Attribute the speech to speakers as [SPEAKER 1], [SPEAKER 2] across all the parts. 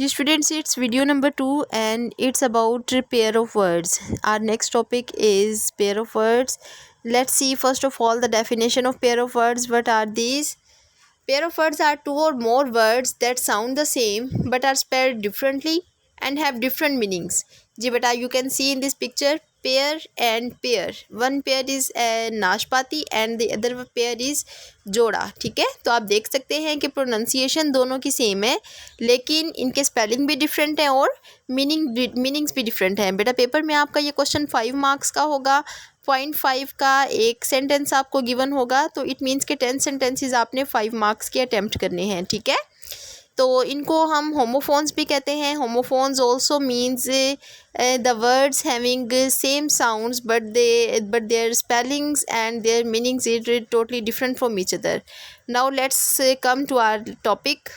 [SPEAKER 1] You students, it's video number 2 and it's about pair of words. Our next topic is pair of words. Let's see first of all the definition of pair of words. What are these? Pair of words are two or more words that sound the same but are spelled differently and have different meanings. जी बेटा, you can see in this picture pair and pair. One pair is नाशपाती and the other pair is जोड़ा. ठीक है, तो आप देख सकते हैं कि प्रोनाउंसिएशन दोनों की सेम है लेकिन इनके स्पेलिंग भी डिफरेंट है और मीनिंग्स भी डिफरेंट हैं. बेटा पेपर में आपका ये क्वेश्चन 5 मार्क्स का होगा. 0.5 का एक सेंटेंस आपको गिवन होगा, तो इट मीन्स के 10 सेंटेंसेस आपने 5 मार्क्स के अटेम्प्ट करने हैं. ठीक है, तो इनको हम होमोफोन्स भी कहते हैं. Homophones also means the words having same sounds but their spellings and their meanings is totally different from each other. Now let's come to our topic.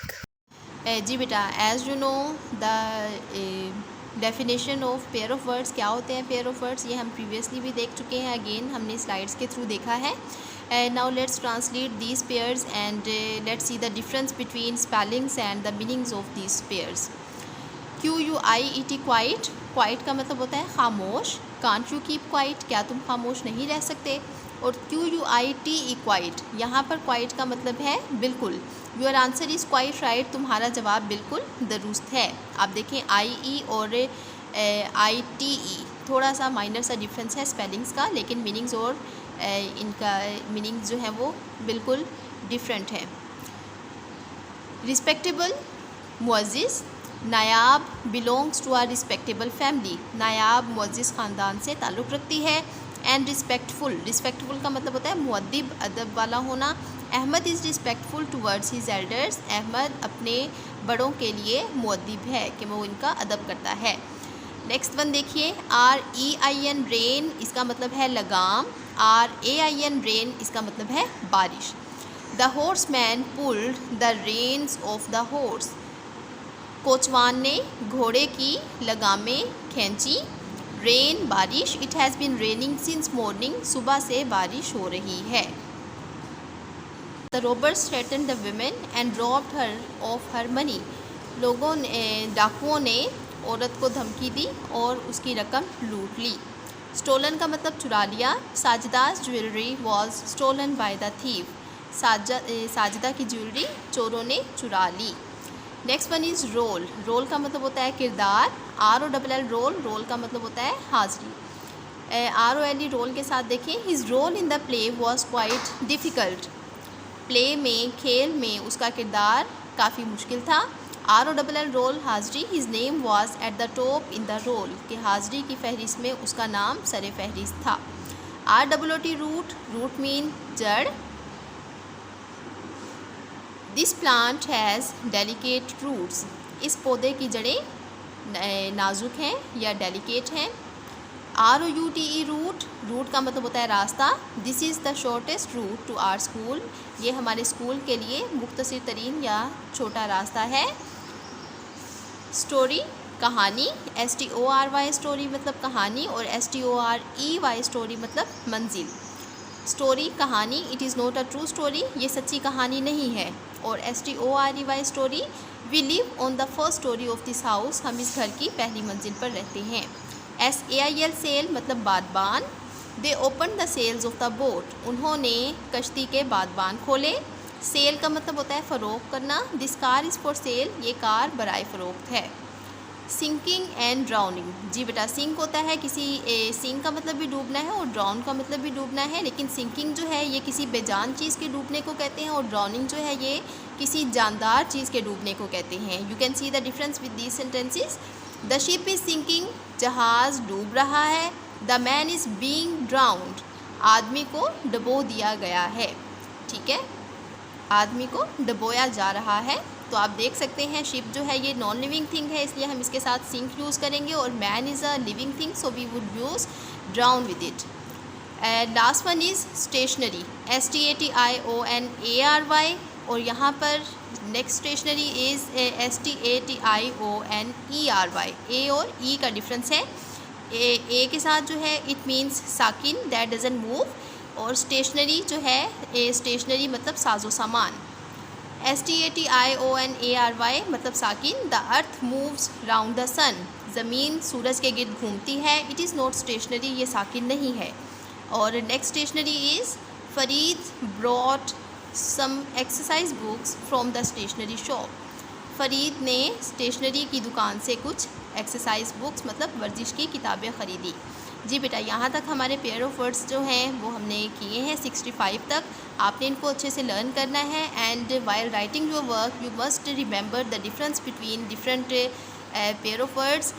[SPEAKER 1] जी बेटा, as you know the definition of pair of words, क्या होते हैं pair of words, ये हम previously भी देख चुके हैं. अगेन हमने स्लाइड्स के थ्रू देखा है. Now let's translate these pairs and let's see the difference between spellings and the meanings of these pairs. QUIET quite. Quite का मतलब होता है खामोश. कांट यू कीप क्वाइट, क्या तुम खामोश नहीं रह सकते. और QUITE क्वाइट, यहाँ पर क्वाइट का मतलब है बिल्कुल. Your answer is quite right, तुम्हारा जवाब बिल्कुल दुरुस्त है. आप देखें IE और ITE थोड़ा सा माइनर सा डिफरेंस है स्पेलिंग्स का, लेकिन मीनिंग्स और इनका मीनिंग्स जो है वो बिल्कुल डिफरेंट है. रिस्पेक्टेबल, मुअज़्ज़िज़. Nayab belongs to our respectable family. Nayab मुअज़्ज़िज़ ख़ानदान से ताल्लुक़ रखती है. एंड रिस्पेक्टफुल, रिस्पेक्टफुल का मतलब होता है मुअद्दिब, अदब वाला होना. Ahmad is respectful towards his elders. Ahmad अपने बड़ों के लिए मुअद्दिब है कि वो इनका अदब करता है. नेक्स्ट वन देखिए, REIN रेन, इसका मतलब है लगाम. RAIN रेन, इसका मतलब है बारिश. The horseman pulled the reins of the horse. कोचवान ने घोड़े की लगामें खींची. रेन बारिश. It has been raining since morning, सुबह से बारिश हो रही है. The robbers threaten the women and robbed her of her money. लोगों ने, डाकुओं ने औरत को धमकी दी और उसकी रकम लूट ली. स्टोलन का मतलब चुरा लिया. Sajida's jewellery was stolen by the thief. Sajida की ज्वेलरी चोरों ने चुरा ली. Next one is role. Role का मतलब होता है किरदार. ROLL रोल, रोल का मतलब होता है हाजिरी. ROLE रोल के साथ देखें, his role in the play was quite difficult. Play में, खेल में उसका किरदार काफ़ी मुश्किल था. ROLL रोल हाजिरी. His name was at the top in the roll, कि हाजिरी की फहरिस्त में उसका नाम सरे फहरिस्त था. ROOT रूट, रूट मीन जड़. This plant has delicate roots. इस पौधे की जड़ें नाजुक हैं या डेलिकेट हैं. ROUTE रूट, रूट का मतलब होता है रास्ता. This is the shortest route to our school. ये हमारे स्कूल के लिए मुख्तसर तरीन या छोटा रास्ता है. स्टोरी, कहानी. STORY स्टोरी मतलब कहानी और STOREY स्टोरी मतलब मंजिल. स्टोरी, कहानी. It is not a true story, ये सच्ची कहानी नहीं है. और STORY story, we live on the first story of this house. हम इस घर की पहली मंजिल पर रहते हैं. SAIL सेल मतलब बादबान. They open the sails of the boat. उन्होंने कश्ती के बादबान खोले. सेल का मतलब होता है फ़रोख्त करना. This car is for sale, ये कार बराए फ़रोख्त है. Sinking and drowning. जी बेटा, सिंक होता है किसी, सिंक का मतलब भी डूबना है और ड्राउन का मतलब भी डूबना है, लेकिन सिंकिंग जो है ये किसी बेजान चीज़ के डूबने को कहते हैं और ड्राउनिंग जो है ये किसी जानदार चीज़ के डूबने को कहते हैं. You can see the difference with these sentences. The ship is sinking, जहाज़ डूब रहा है. The man is being drowned, आदमी को डबो दिया गया है. ठीक है, आदमी को डबोया जा रहा है. तो आप देख सकते हैं शिप जो है ये नॉन लिविंग थिंग है, इसलिए हम इसके साथ सिंक यूज़ करेंगे. और man is a living thing, so we would use drown with it. Last one is stationary. STATIONARY. और यहाँ पर next stationery is STATIONERY. A और ई का डिफरेंस है. ए के साथ जो है इट मीन्स साकिन, दैट डजंट मूव. और स्टेशनरी जो है, स्टेशनरी मतलब साजो सामान. STATIONARY मतलब साकिन। The earth moves round the sun, ज़मीन सूरज के गिर्द घूमती है। इट इज़ नॉट स्टेशनरी, ये साकिन नहीं है। और next stationery is Farid brought some exercise books from the stationery shop. Farid ने स्टेशनरी की दुकान से कुछ एक्सरसाइज बुक्स मतलब वर्जिश की किताबें ख़रीदी। जी बेटा, यहाँ तक हमारे पेयर ऑफ वर्ड्स जो हैं वो हमने किए हैं 65 तक। आपने इनको अच्छे से लर्न करना है। And while writing your work you must remember the difference between different pair of words,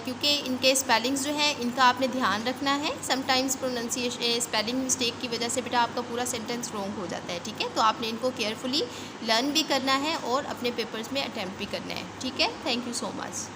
[SPEAKER 1] क्योंकि इनके स्पेलिंग्स जो हैं इनका आपने ध्यान रखना है। समटाइम्स प्रोनाउंसिएशन स्पेलिंग मिस्टेक की वजह से बेटा आपका पूरा सेंटेंस रॉन्ग हो जाता है। ठीक है, तो आपने इनको केयरफुली लर्न भी करना है और अपने पेपर्स में अटैम्प्ट भी करना है। ठीक है, थैंक यू सो मच।